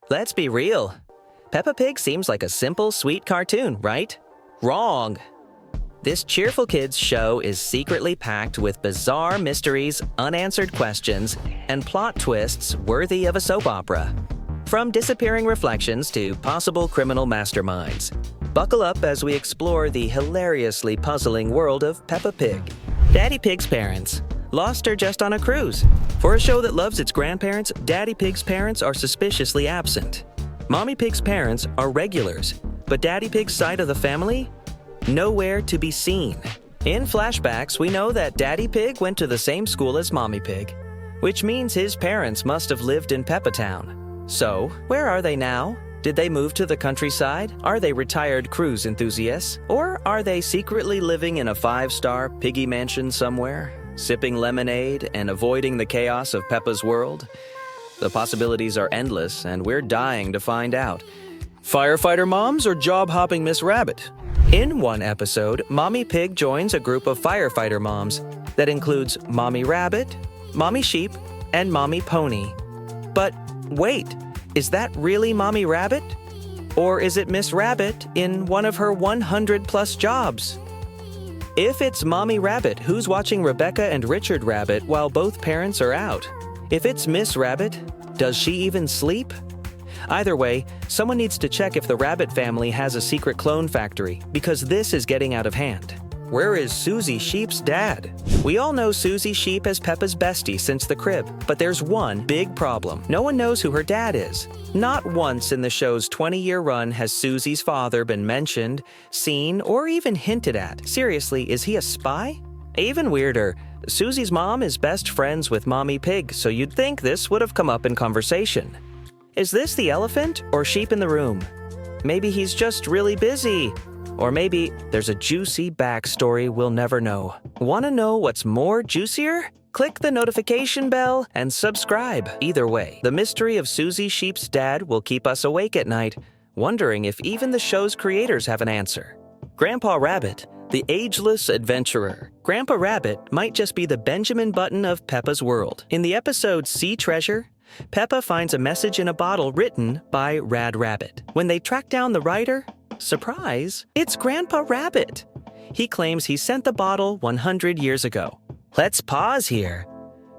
Let's be real. Peppa Pig seems like a simple, sweet cartoon, right? Wrong. This cheerful kids show is secretly packed with bizarre mysteries, unanswered questions, and plot twists worthy of a soap opera. From disappearing reflections to possible criminal masterminds. Buckle up as we explore the hilariously puzzling world of Peppa Pig. Daddy Pig's parents. Lost her just on a cruise. For a show that loves its grandparents, Daddy Pig's parents are suspiciously absent. Mommy Pig's parents are regulars, but Daddy Pig's side of the family? Nowhere to be seen. In flashbacks, we know that Daddy Pig went to the same school as Mommy Pig, which means his parents must have lived in Peppa Town. So, where are they now? Did they move to the countryside? Are they retired cruise enthusiasts? Or are they secretly living in a 5-star piggy mansion somewhere, sipping lemonade and avoiding the chaos of Peppa's world? The possibilities are endless, and we're dying to find out. Firefighter moms or job-hopping Miss Rabbit? In one episode, Mommy Pig joins a group of firefighter moms that includes Mommy Rabbit, Mommy Sheep, and Mommy Pony. But wait, is that really Mommy Rabbit? Or is it Miss Rabbit in one of her 100-plus jobs? If it's Mommy Rabbit, who's watching Rebecca and Richard Rabbit while both parents are out? If it's Miss Rabbit, does she even sleep? Either way, someone needs to check if the Rabbit family has a secret clone factory, because this is getting out of hand. Where is Suzie Sheep's dad? We all know Suzie Sheep as Peppa's bestie since the crib, but there's one big problem. No one knows who her dad is. Not once in the show's 20-year run has Suzie's father been mentioned, seen, or even hinted at. Seriously, is he a spy? Even weirder, Suzie's mom is best friends with Mommy Pig, so you'd think this would have come up in conversation. Is this the elephant or sheep in the room? Maybe he's just really busy. Or maybe there's a juicy backstory we'll never know. Want to know what's more juicier? Click the notification bell and subscribe. Either way, the mystery of Suzie Sheep's dad will keep us awake at night, wondering if even the show's creators have an answer. Grandpa Rabbit, the ageless adventurer. Grandpa Rabbit might just be the Benjamin Button of Peppa's world. In the episode Sea Treasure, Peppa finds a message in a bottle written by Rad Rabbit. When they track down the writer, surprise, it's Grandpa Rabbit. He claims he sent the bottle 100 years ago. Let's pause here.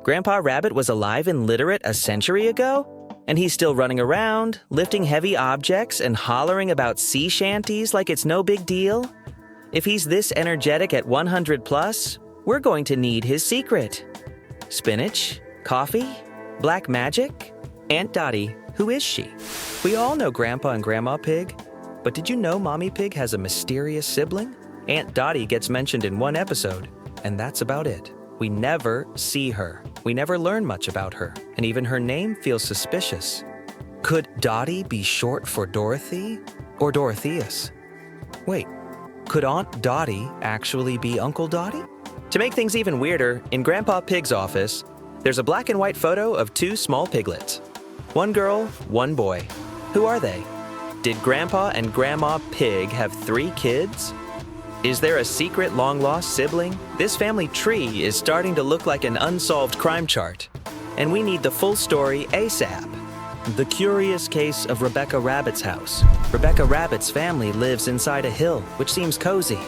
Grandpa Rabbit was alive and literate a century ago? And he's still running around, lifting heavy objects and hollering about sea shanties like it's no big deal? If he's this energetic at 100 plus, we're going to need his secret. Spinach? Coffee? Black magic? Aunt Dotty, who is she? We all know Grandpa and Grandma Pig, but did you know Mommy Pig has a mysterious sibling? Aunt Dotty gets mentioned in one episode, and that's about it. We never see her. We never learn much about her, and even her name feels suspicious. Could Dotty be short for Dorothy or Dorotheus? Wait, could Aunt Dotty actually be Uncle Dotty? To make things even weirder, in Grandpa Pig's office, there's a black and white photo of 2 small piglets. One girl, one boy. Who are they? Did Grandpa and Grandma Pig have 3 kids? Is there a secret long-lost sibling? This family tree is starting to look like an unsolved crime chart, and we need the full story ASAP. The curious case of Rebecca Rabbit's house. Rebecca Rabbit's family lives inside a hill, which seems cozy,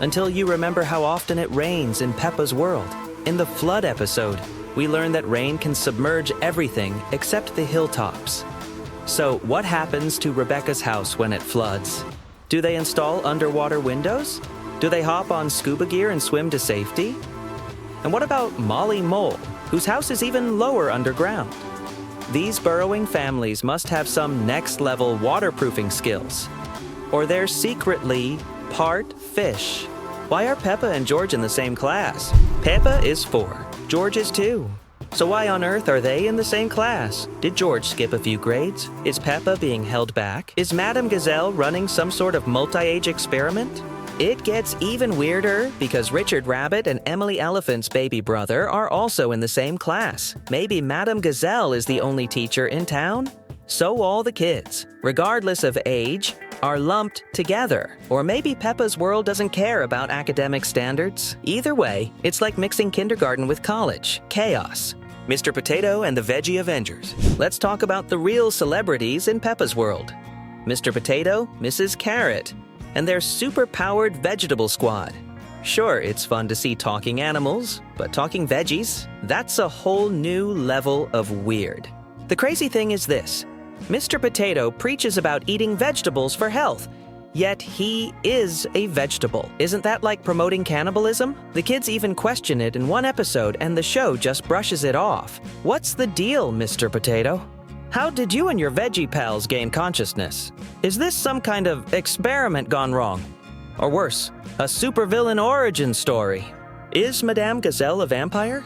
until you remember how often it rains in Peppa's world. In the flood episode, we learn that rain can submerge everything except the hilltops. So what happens to Rebecca's house when it floods? Do they install underwater windows? Do they hop on scuba gear and swim to safety? And what about Molly Mole, whose house is even lower underground? These burrowing families must have some next-level waterproofing skills. Or they're secretly part fish. Why are Peppa and George in the same class? Peppa is 4. George is 2. So why on earth are they in the same class? Did George skip a few grades? Is Peppa being held back? Is Madame Gazelle running some sort of multi-age experiment? It gets even weirder because Richard Rabbit and Emily Elephant's baby brother are also in the same class. Maybe Madame Gazelle is the only teacher in town? So all the kids, regardless of age, are lumped together. Or maybe Peppa's world doesn't care about academic standards. Either way, it's like mixing kindergarten with college. Chaos. Mr. Potato and the Veggie Avengers. Let's talk about the real celebrities in Peppa's world. Mr. Potato, Mrs. Carrot, and their super-powered vegetable squad. Sure, it's fun to see talking animals, but talking veggies? That's a whole new level of weird. The crazy thing is this. Mr. Potato preaches about eating vegetables for health, yet he is a vegetable. Isn't that like promoting cannibalism? The kids even question it in one episode and the show just brushes it off. What's the deal, Mr. Potato? How did you and your veggie pals gain consciousness? Is this some kind of experiment gone wrong? Or worse, a supervillain origin story? Is Madame Gazelle a vampire?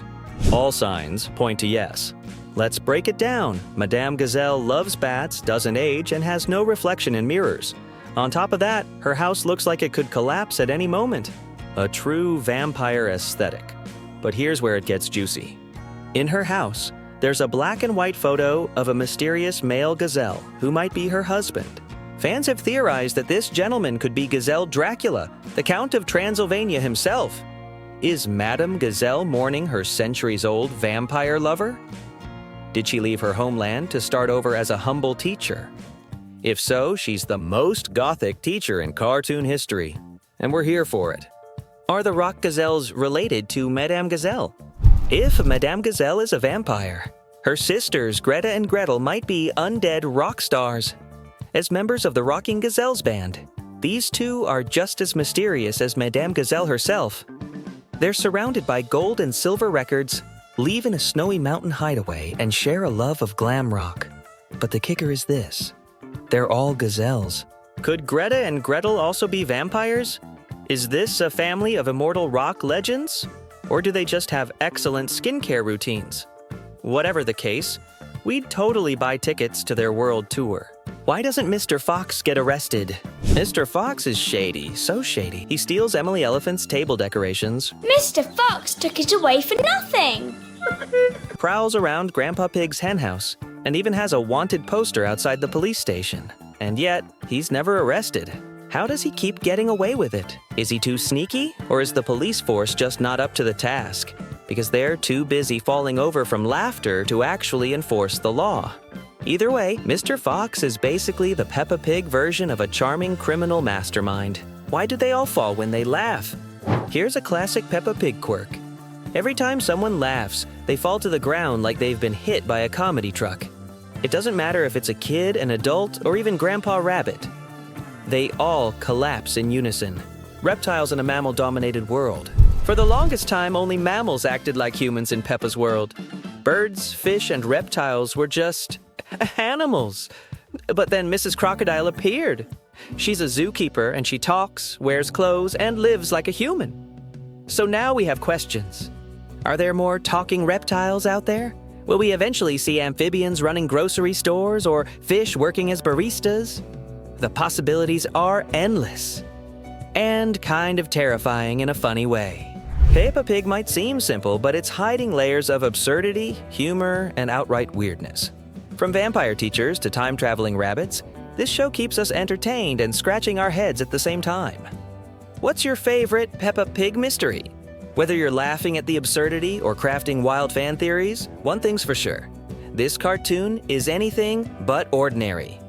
All signs point to yes. Let's break it down. Madame Gazelle loves bats, doesn't age, and has no reflection in mirrors. On top of that, her house looks like it could collapse at any moment. A true vampire aesthetic. But here's where it gets juicy. In her house, there's a black and white photo of a mysterious male gazelle who might be her husband. Fans have theorized that this gentleman could be Gazelle Dracula, the Count of Transylvania himself. Is Madame Gazelle mourning her centuries-old vampire lover? Did she leave her homeland to start over as a humble teacher? If so, she's the most gothic teacher in cartoon history, and we're here for it. Are the rock gazelles related to Madame Gazelle? If Madame Gazelle is a vampire, her sisters Greta and Gretel might be undead rock stars. As members of the Rocking Gazelles band, these two are just as mysterious as Madame Gazelle herself. They're surrounded by gold and silver records, live in a snowy mountain hideaway, and share a love of glam rock. But the kicker is this. They're all gazelles. Could Greta and Gretel also be vampires? Is this a family of immortal rock legends? Or do they just have excellent skincare routines? Whatever the case, we'd totally buy tickets to their world tour. Why doesn't Mr. Fox get arrested? Mr. Fox is shady, so shady. He steals Emily Elephant's table decorations, Mr. Fox took it away for nothing. prowls around Grandpa Pig's henhouse, and even has a wanted poster outside the police station. And yet, he's never arrested. How does he keep getting away with it? Is he too sneaky? Or is the police force just not up to the task? Because they're too busy falling over from laughter to actually enforce the law. Either way, Mr. Fox is basically the Peppa Pig version of a charming criminal mastermind. Why do they all fall when they laugh? Here's a classic Peppa Pig quirk. Every time someone laughs, they fall to the ground like they've been hit by a comedy truck. It doesn't matter if it's a kid, an adult, or even Grandpa Rabbit. They all collapse in unison. Reptiles in a mammal-dominated world. For the longest time, only mammals acted like humans in Peppa's world. Birds, fish, and reptiles were just animals. But then Mrs. Crocodile appeared. She's a zookeeper, and she talks, wears clothes, and lives like a human. So now we have questions. Are there more talking reptiles out there? Will we eventually see amphibians running grocery stores or fish working as baristas? The possibilities are endless. And kind of terrifying in a funny way. Peppa Pig might seem simple, but it's hiding layers of absurdity, humor, and outright weirdness. From vampire teachers to time-traveling rabbits, this show keeps us entertained and scratching our heads at the same time. What's your favorite Peppa Pig mystery? Whether you're laughing at the absurdity or crafting wild fan theories, one thing's for sure. This cartoon is anything but ordinary.